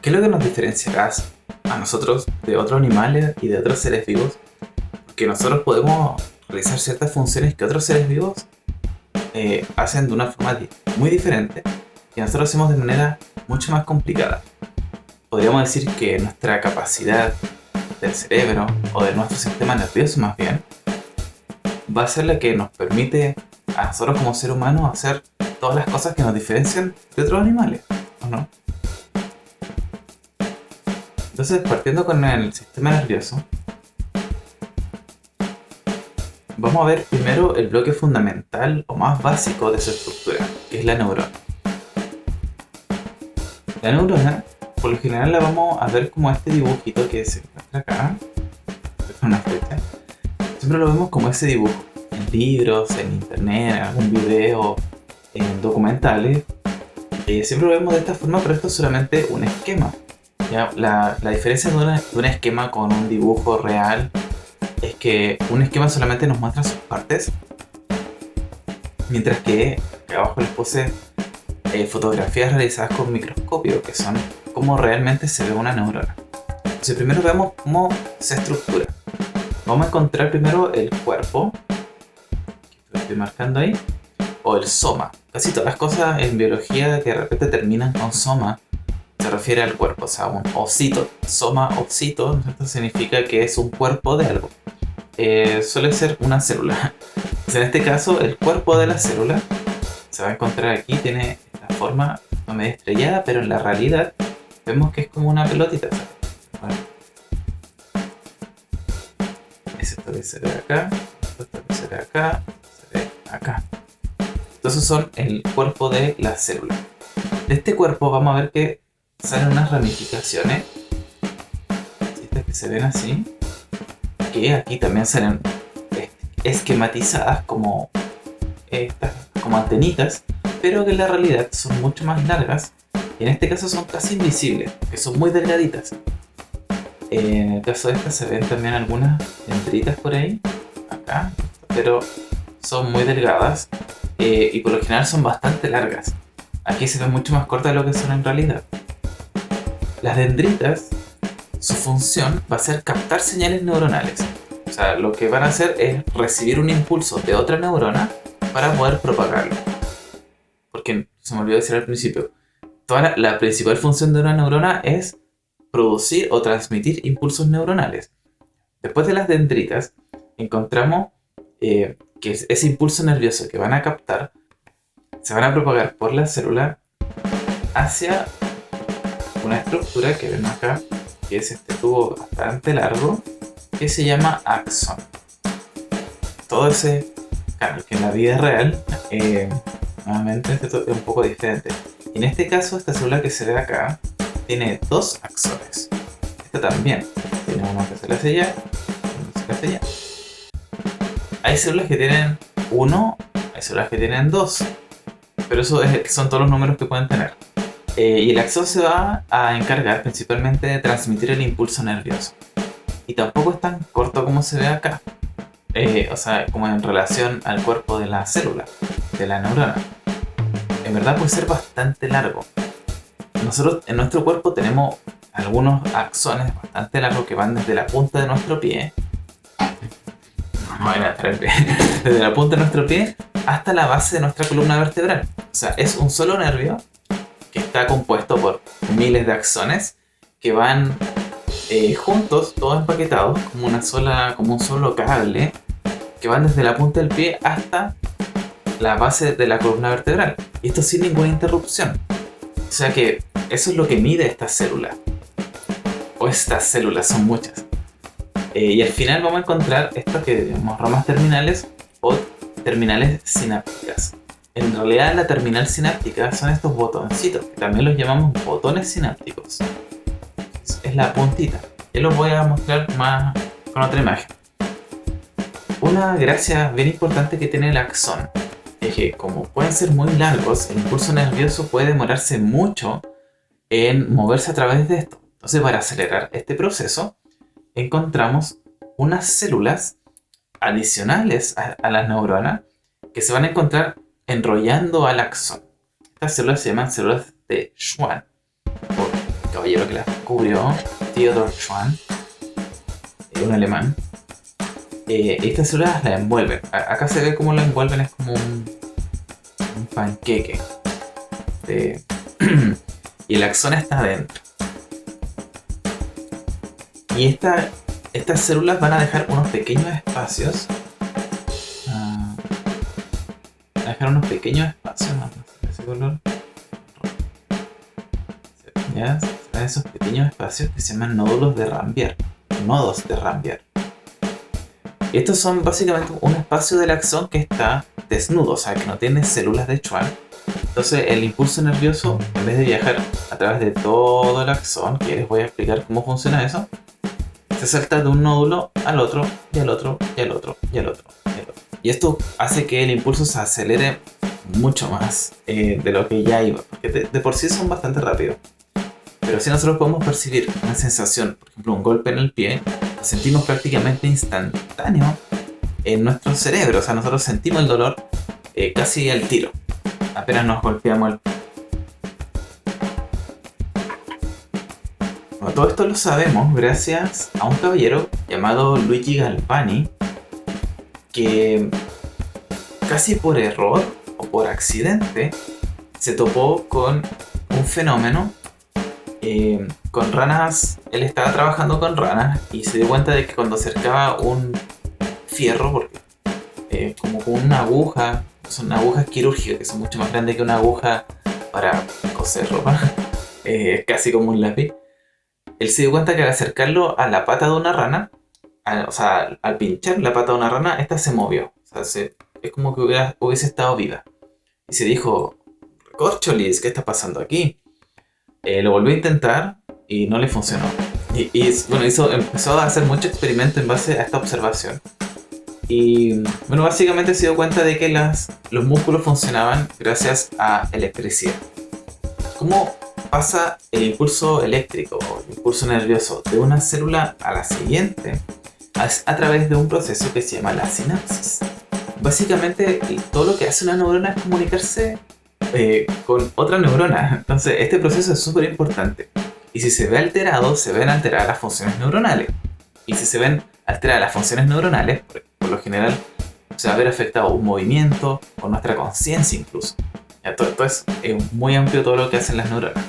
¿Qué es lo que nos diferenciará a nosotros de otros animales y de otros seres vivos? Que nosotros podemos realizar ciertas funciones que otros seres vivos hacen de una forma muy diferente y nosotros hacemos de manera mucho más complicada. Podríamos decir que nuestra capacidad del cerebro o de nuestro sistema nervioso más bien va a ser la que nos permite a nosotros como ser humano hacer todas las cosas que nos diferencian de otros animales, ¿o no? Entonces, partiendo con el sistema nervioso, vamos a ver primero el bloque fundamental o más básico de su estructura, que es la neurona. La neurona, por lo general la vamos a ver como este dibujito que se encuentra acá, con una flecha. Siempre lo vemos como ese dibujo, en libros, en internet, en algún video, en documentales. Siempre lo vemos de esta forma, pero esto es solamente un esquema. ¿Ya? La diferencia de un esquema con un dibujo real es que un esquema solamente nos muestra sus partes, mientras que acá abajo les puse fotografías realizadas con microscopio, que son cómo realmente se ve una neurona. Entonces primero veamos cómo se estructura. Vamos a encontrar primero el cuerpo, que lo estoy marcando ahí, o el soma. Casi todas las cosas en biología que de repente terminan con soma se refiere al cuerpo, o sea, un osito. Soma, osito, esto significa que es un cuerpo de algo. Suele ser una célula. Pues en este caso, el cuerpo de la célula se va a encontrar aquí, tiene esta forma medio estrellada, pero en la realidad vemos que es como una pelotita. Bueno, esto que se ve acá, esto que se ve acá, se ve acá. Entonces son el cuerpo de la célula. De este cuerpo vamos a ver que salen unas ramificaciones, estas que se ven así, que aquí también salen esquematizadas como estas, como antenitas, pero que en la realidad son mucho más largas y en este caso son casi invisibles, que son muy delgaditas. En el caso de estas se ven también algunas dendritas por ahí, acá, pero son muy delgadas y por lo general son bastante largas. Aquí se ven mucho más cortas de lo que son en realidad. Las dendritas, su función va a ser captar señales neuronales. O sea, lo que van a hacer es recibir un impulso de otra neurona para poder propagarlo. Porque se me olvidó decir al principio, la principal función de una neurona es producir o transmitir impulsos neuronales. Después de las dendritas, encontramos que ese impulso nervioso que van a captar se van a propagar por la célula hacia una estructura que ven acá, que es este tubo bastante largo, que se llama axón. Todo ese cambio que en la vida real, nuevamente esto es un poco diferente. En este caso, esta célula que se ve acá tiene dos axones. Esta también tiene uno que se le hace allá, uno que se le hace allá. Hay células que tienen uno, hay células que tienen dos, pero eso son todos los números que pueden tener. Y el axón se va a encargar principalmente de transmitir el impulso nervioso. Y tampoco es tan corto como se ve acá. O sea, como en relación al cuerpo de la célula, de la neurona. En verdad puede ser bastante largo. Nosotros en nuestro cuerpo tenemos algunos axones bastante largos que van desde la punta de nuestro pie. Desde la punta de nuestro pie hasta la base de nuestra columna vertebral. O sea, es un solo nervio que está compuesto por miles de axones que van juntos, todos empaquetados, como un solo cable, que van desde la punta del pie hasta la base de la columna vertebral. Y esto sin ninguna interrupción. O sea que eso es lo que mide esta célula. O estas células, son muchas. Y al final vamos a encontrar esto que llamamos ramas terminales o terminales sinápticas. En realidad la terminal sináptica son estos botoncitos, que también los llamamos botones sinápticos. Es la puntita. Yo los voy a mostrar más con otra imagen. Una gracia bien importante que tiene el axón es que como pueden ser muy largos, el impulso nervioso puede demorarse mucho en moverse a través de esto. Entonces, para acelerar este proceso, encontramos unas células adicionales a las neuronas que se van a encontrar enrollando al axón. Estas células se llaman células de Schwann, caballero que las descubrió, Theodor Schwann, un alemán. Estas células las envuelven. Acá se ve cómo lo envuelven, es como un panqueque. Y el axón está adentro. Y estas células van a dejar unos pequeños espacios. Van a dejar unos pequeños espacios. Ese color. ¿Ya? Esos pequeños espacios que se llaman nódulos de Rambier. Nodos de Rambier. Estos son básicamente un espacio del axón que está desnudo, o sea, que no tiene células de Schwann. Entonces el impulso nervioso, en vez de viajar a través de todo el axón, que les voy a explicar cómo funciona eso, se salta de un nódulo al otro, y al otro, y al otro, y al otro, y al otro. Y esto hace que el impulso se acelere mucho más de lo que ya iba, porque de por sí son bastante rápidos. Pero si nosotros podemos percibir una sensación, por ejemplo un golpe en el pie, lo sentimos prácticamente instantáneo en nuestro cerebro. O sea, nosotros sentimos el dolor casi al tiro, apenas nos golpeamos el pie. Bueno, todo esto lo sabemos gracias a un caballero llamado Luigi Galvani, que casi por error o por accidente se topó con un fenómeno. Con ranas, él estaba trabajando con ranas y se dio cuenta de que cuando acercaba un fierro, porque como con una aguja, son agujas quirúrgicas que son mucho más grandes que una aguja para coser ropa, casi como un lápiz, él se dio cuenta que al acercarlo a la pata de una rana, al pinchar la pata de una rana, esta se movió, o sea, es como que hubiese estado viva, y se dijo: "Corcholis, ¿qué está pasando aquí?". Lo volvió a intentar y no le funcionó. Y bueno, empezó a hacer mucho experimento en base a esta observación. Y bueno, básicamente se dio cuenta de que los músculos funcionaban gracias a electricidad. ¿Cómo pasa el impulso eléctrico o el impulso nervioso de una célula a la siguiente? Es a través de un proceso que se llama la sinapsis. Básicamente todo lo que hace una neurona es comunicarse con otra neurona. Entonces este proceso es súper importante. Y si se ve alterado, se ven alteradas las funciones neuronales. Y si se ven alteradas las funciones neuronales, por lo general se va a ver afectado un movimiento o nuestra conciencia incluso. Ya, todo es muy amplio todo lo que hacen las neuronas.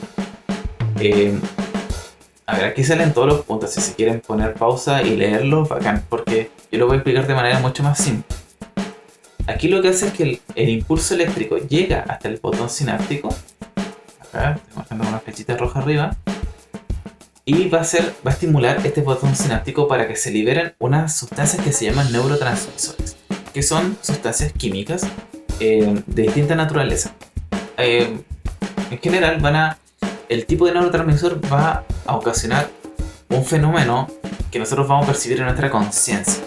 A ver, aquí salen todos los puntos. Si se quieren poner pausa y leerlos, bacán, porque yo lo voy a explicar de manera mucho más simple. Aquí lo que hace es que el impulso eléctrico llega hasta el botón sináptico. Acá, estoy marcando una flechita roja arriba. Y va a estimular este botón sináptico para que se liberen unas sustancias que se llaman neurotransmisores, que son sustancias químicas de distinta naturaleza. En general el tipo de neurotransmisor va a ocasionar un fenómeno que nosotros vamos a percibir en nuestra conciencia.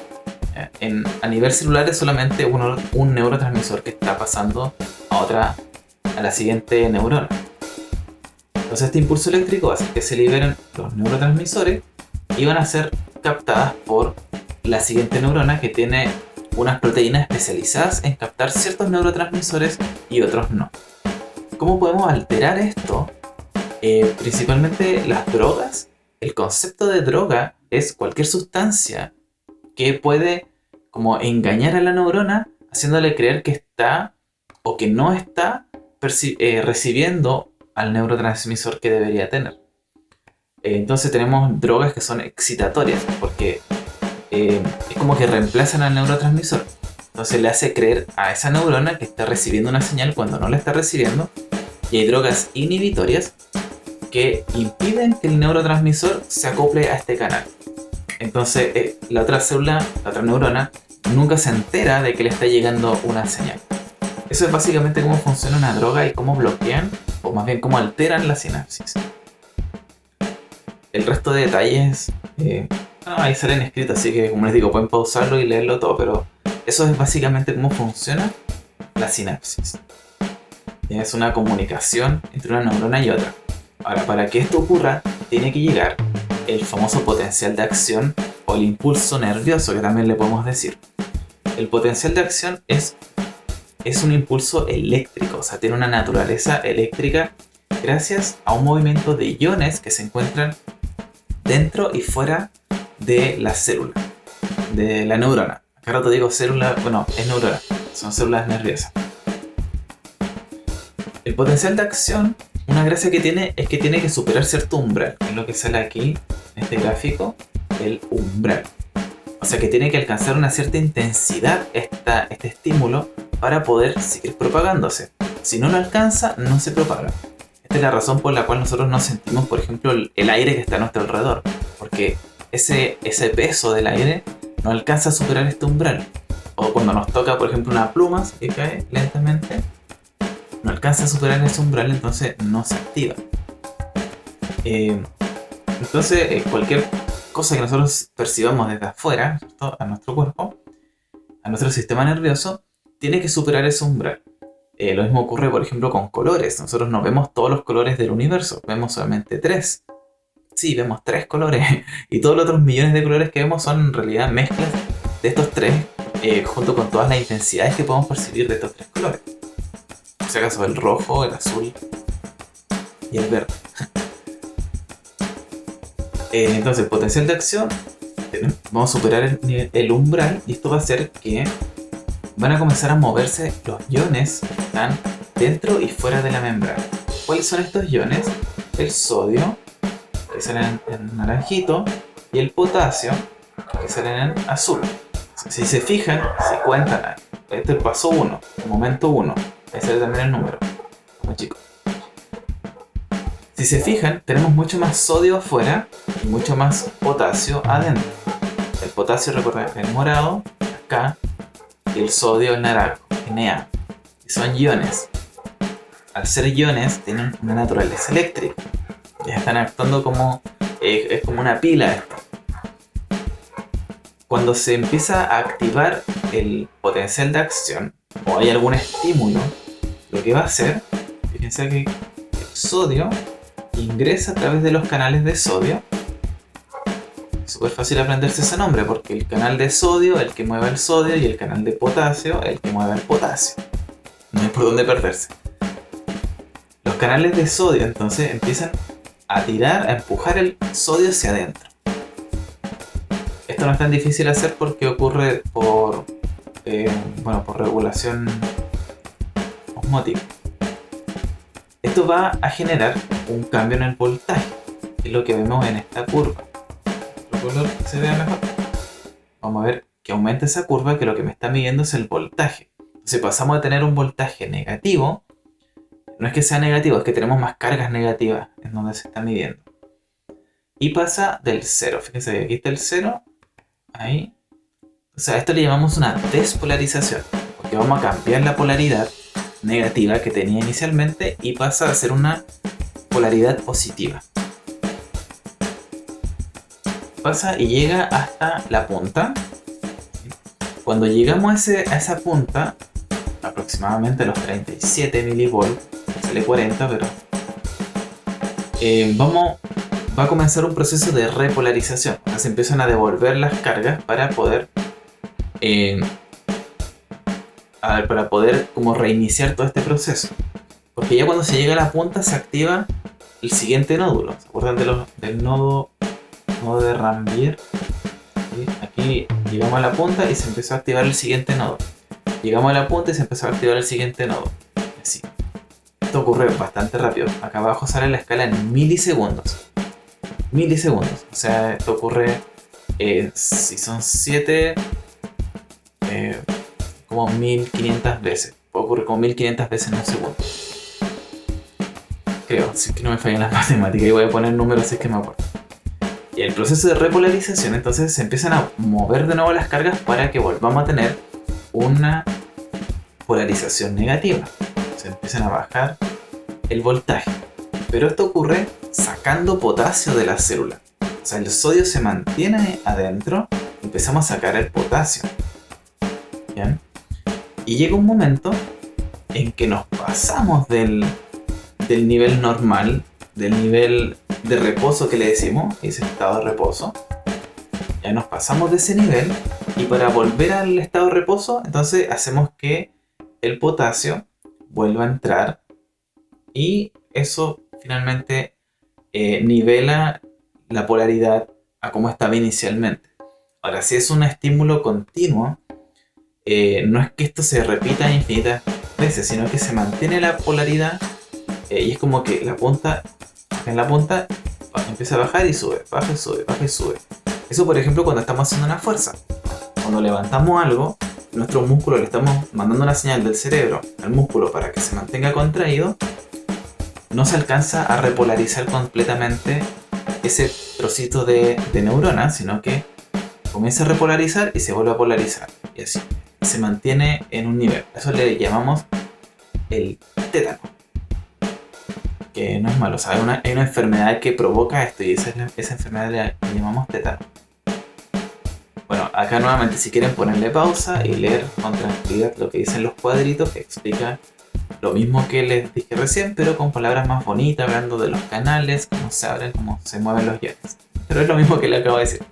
A nivel celular es solamente un neurotransmisor que está pasando a la siguiente neurona. Entonces este impulso eléctrico hace que se liberen los neurotransmisores y van a ser captadas por la siguiente neurona, que tiene unas proteínas especializadas en captar ciertos neurotransmisores y otros no. ¿Cómo podemos alterar esto? Principalmente las drogas. El concepto de droga es cualquier sustancia que puede como engañar a la neurona, haciéndole creer que está o que no está recibiendo al neurotransmisor que debería tener. Entonces tenemos drogas que son excitatorias, porque es como que reemplazan al neurotransmisor. Entonces le hace creer a esa neurona que está recibiendo una señal cuando no la está recibiendo. Y hay drogas inhibitorias que impiden que el neurotransmisor se acople a este canal. Entonces la otra célula, la otra neurona, nunca se entera de que le está llegando una señal. Eso es básicamente cómo funciona una droga y cómo bloquean, o más bien cómo alteran la sinapsis. El resto de detalles ahí salen escritos, así que como les digo, pueden pausarlo y leerlo todo, pero eso es básicamente cómo funciona la sinapsis. Es una comunicación entre una neurona y otra. Ahora, para que esto ocurra, tiene que llegar el famoso potencial de acción o el impulso nervioso, que también le podemos decir. El potencial de acción es un impulso eléctrico, o sea, tiene una naturaleza eléctrica gracias a un movimiento de iones que se encuentran dentro y fuera de la célula, de la neurona. Acá rato digo célula, bueno, es neurona, son células nerviosas. El potencial de acción, una gracia que tiene es que tiene que superar cierto umbral, que es lo que sale aquí en este gráfico, el umbral. O sea que tiene que alcanzar una cierta intensidad este estímulo para poder seguir propagándose. Si no lo alcanza, no se propaga. Esta es la razón por la cual nosotros no sentimos, por ejemplo, el aire que está a nuestro alrededor. Porque ese peso del aire no alcanza a superar este umbral. O cuando nos toca, por ejemplo, una pluma que cae lentamente, no alcanza a superar ese umbral, entonces no se activa. Entonces, cualquier cosa que nosotros percibamos desde afuera, ¿cierto?, a nuestro cuerpo, a nuestro sistema nervioso, tiene que superar ese umbral. Lo mismo ocurre, por ejemplo, con colores. Nosotros no vemos todos los colores del universo, vemos solamente 3. Sí, vemos 3 colores. Y todos los otros millones de colores que vemos son en realidad mezclas de estos 3, junto con todas las intensidades que podemos percibir de estos 3 colores. Por si acaso, el rojo, el azul y el verde. Entonces, el potencial de acción, vamos a superar el umbral, y esto va a hacer que van a comenzar a moverse los iones que están dentro y fuera de la membrana. ¿Cuáles son estos iones? El sodio, que salen en naranjito, y el potasio, que salen en azul. Si se fijan, si cuentan, este es el paso 1, el momento 1, ese es también el número, como chicos. Si se fijan, tenemos mucho más sodio afuera y mucho más potasio adentro. El potasio, recuerden, es el morado, acá, y el sodio el naranjo, Na. Y son iones. Al ser iones, tienen una naturaleza eléctrica. Ya están actuando como, es como una pila esto. Cuando se empieza a activar el potencial de acción, o hay algún estímulo, lo que va a hacer, fíjense que el sodio ingresa a través de los canales de sodio. Es súper fácil aprenderse ese nombre, porque el canal de sodio es el que mueve el sodio y el canal de potasio es el que mueve el potasio. No hay por dónde perderse. Los canales de sodio entonces empiezan a tirar, a empujar el sodio hacia adentro. Esto no es tan difícil hacer porque ocurre por regulación osmótica. Esto va a generar un cambio en el voltaje, que es lo que vemos en esta curva. ¿Otro color que se vea mejor? Vamos a ver que aumenta esa curva, que lo que me está midiendo es el voltaje. Entonces pasamos a tener un voltaje negativo. No es que sea negativo, es que tenemos más cargas negativas en donde se está midiendo. Y pasa del 0. Fíjense que aquí está el 0. Ahí. O sea, a esto le llamamos una despolarización, porque vamos a cambiar la polaridad negativa que tenía inicialmente y pasa a ser una polaridad positiva. Pasa y llega hasta la punta. Cuando llegamos a esa punta, aproximadamente a los 37 milivolts, sale 40, pero va a comenzar un proceso de repolarización. O sea, se empiezan a devolver las cargas para poder como reiniciar todo este proceso. Porque ya cuando se llega a la punta se activa el siguiente nódulo. ¿Se acuerdan del nodo de Rambier? ¿Sí? Aquí llegamos a la punta y se empezó a activar el siguiente nodo. Llegamos a la punta y se empezó a activar el siguiente nodo. Así. Esto ocurre bastante rápido. Acá abajo sale la escala en milisegundos. Milisegundos. O sea, esto ocurre si son 7... como 1500 veces. Puede ocurrir como 1500 veces en un segundo. Creo, si es que no me fallan las matemáticas. Y voy a poner números si es que me acuerdo. Y el proceso de repolarización, entonces se empiezan a mover de nuevo las cargas para que volvamos a tener una polarización negativa. Se empiezan a bajar el voltaje. Pero esto ocurre sacando potasio de la célula. O sea, el sodio se mantiene adentro y empezamos a sacar el potasio. ¿Bien? Y llega un momento en que nos pasamos del nivel normal, del nivel de reposo que le decimos, ese estado de reposo. Ya nos pasamos de ese nivel, y para volver al estado de reposo, entonces hacemos que el potasio vuelva a entrar y eso finalmente nivela la polaridad a como estaba inicialmente. Ahora, si es un estímulo continuo, no es que esto se repita infinitas veces, sino que se mantiene la polaridad y es como que en la punta empieza a bajar y sube, baja y sube, baja y sube. Eso, por ejemplo, cuando estamos haciendo una fuerza. Cuando levantamos algo, nuestro músculo le estamos mandando una señal del cerebro al músculo para que se mantenga contraído, no se alcanza a repolarizar completamente ese trocito de neurona, sino que comienza a repolarizar y se vuelve a polarizar. Y así se mantiene en un nivel. Eso le llamamos el tétano. Que no es malo, o sea, hay una enfermedad que provoca esto y esa enfermedad le llamamos tétano. Bueno, acá nuevamente si quieren ponerle pausa y leer con tranquilidad lo que dicen los cuadritos que explican lo mismo que les dije recién, pero con palabras más bonitas, hablando de los canales, cómo se abren, cómo se mueven los iones. Pero es lo mismo que le acabo de decir.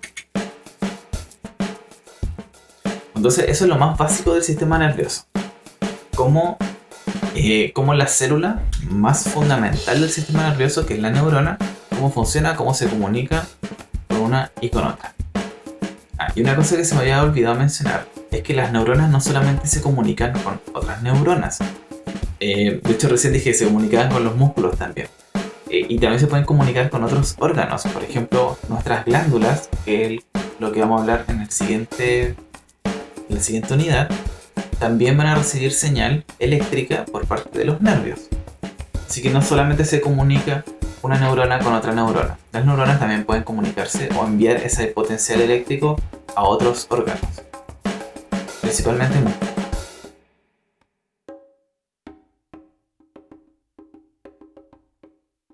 Entonces eso es lo más básico del sistema nervioso. Cómo la célula más fundamental del sistema nervioso, que es la neurona, cómo funciona, cómo se comunica con una y con otra. Y una cosa que se me había olvidado mencionar es que las neuronas no solamente se comunican con otras neuronas. De hecho, recién dije que se comunicaban con los músculos también. Y también se pueden comunicar con otros órganos. Por ejemplo, nuestras glándulas, que es lo que vamos a hablar en la siguiente unidad, también van a recibir señal eléctrica por parte de los nervios. Así que no solamente se comunica una neurona con otra neurona. Las neuronas también pueden comunicarse o enviar ese potencial eléctrico a otros órganos, principalmente músculos.